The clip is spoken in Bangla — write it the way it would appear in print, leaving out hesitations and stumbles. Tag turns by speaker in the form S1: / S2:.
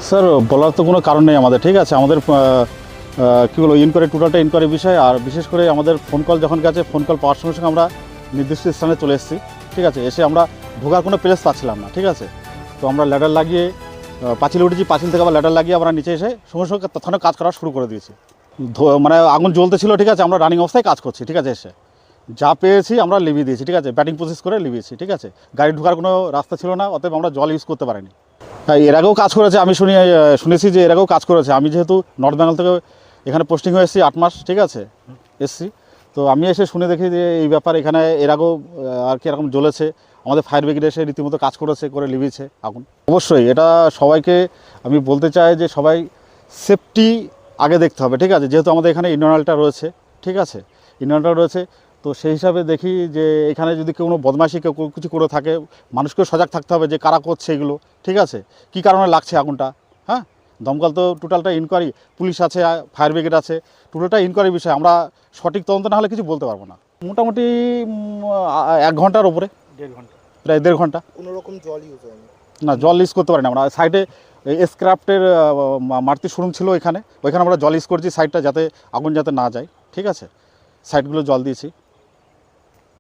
S1: স্যার বলার তো কোনো কারণ নেই আমাদের, ঠিক আছে। আমাদের কী বলবো, ইনকোয়ারি টোটালটা ইনকোয়ারি বিষয়। আর বিশেষ করে আমাদের ফোন কল যখন গেছে, ফোন কল পাওয়ার সঙ্গে সঙ্গে আমরা নির্দিষ্ট স্থানে চলে এসেছি, ঠিক আছে। এসে আমরা ঢোকার কোনো প্লেস পাচ্ছিলাম না, ঠিক আছে। তো আমরা ল্যাডার লাগিয়ে পাঁচিলে উঠেছি, পাঁচিল থেকে আবার ল্যাডার লাগিয়ে আমরা নিচে এসে সঙ্গে সঙ্গে তৎক্ষণাৎ কাজ করা শুরু করে দিয়েছি। মানে আগুন জ্বলতে ছিল, ঠিক আছে। আমরা রানিং অবস্থায় কাজ করছি, ঠিক আছে। এসে যা পেয়েছি আমরা লিভিয়ে দিয়েছি, ঠিক আছে। ব্যাটিং প্রসেস করে লিভিয়েছি, ঠিক আছে। গাড়ি ঢোকার কোনো রাস্তা ছিল না, অতএব আমরা জল ইউজ করতে পারিনি। হ্যাঁ, এর আগেও কাজ করেছে, আমি শুনেছি যে এর আগেও কাজ করেছে। আমি যেহেতু নর্থ বেঙ্গল থেকে এখানে পোস্টিং হয়ে এসেছি 8 মাস, ঠিক আছে, এসছি। তো আমি এসে শুনে দেখি যে এই ব্যাপার এখানে এর আগেও আর কি এরকম জ্বলেছে। আমাদের ফায়ার ব্রিগেড এসে রীতিমতো কাজ করেছে, করে লিভিয়েছে আগুন। অবশ্যই এটা সবাইকে আমি বলতে চাই যে সবাই সেফটি আগে দেখতে হবে, ঠিক আছে। যেহেতু আমাদের এখানে ইন্টারনালটা রয়েছে, ঠিক আছে, ইন্টারনালটা রয়েছে। তো সেই হিসাবে দেখি যে এখানে যদি কোনো বদমাইশি কেউ কিছু করে থাকে, মানুষকেও সজাগ থাকতে হবে যে কারা করছে এগুলো, ঠিক আছে, কী কারণে লাগছে আগুনটা। হ্যাঁ, দমকল তো টোটালটা ইনকোয়ারি, পুলিশ আছে, ফায়ার ব্রিগেড আছে, টোটালটা ইনকোয়ারি বিষয়। আমরা সঠিক তদন্ত না হলে কিছু বলতে পারবো না। মোটামুটি 1 ঘন্টার ওপরে,
S2: 1.5 ঘন্টা,
S1: প্রায় 1.5 ঘন্টা।
S2: কোনো রকম জল ইউজ হয়নি?
S1: না, জল ইউজ করতে পারি না আমরা। সাইডে স্ক্রাফটের মারুতি শোরুম ছিল ওইখানে আমরা জল ইউজ করছি সাইডটা, যাতে আগুন যাতে না যায়, ঠিক আছে। সাইডগুলো জল দিয়েছি।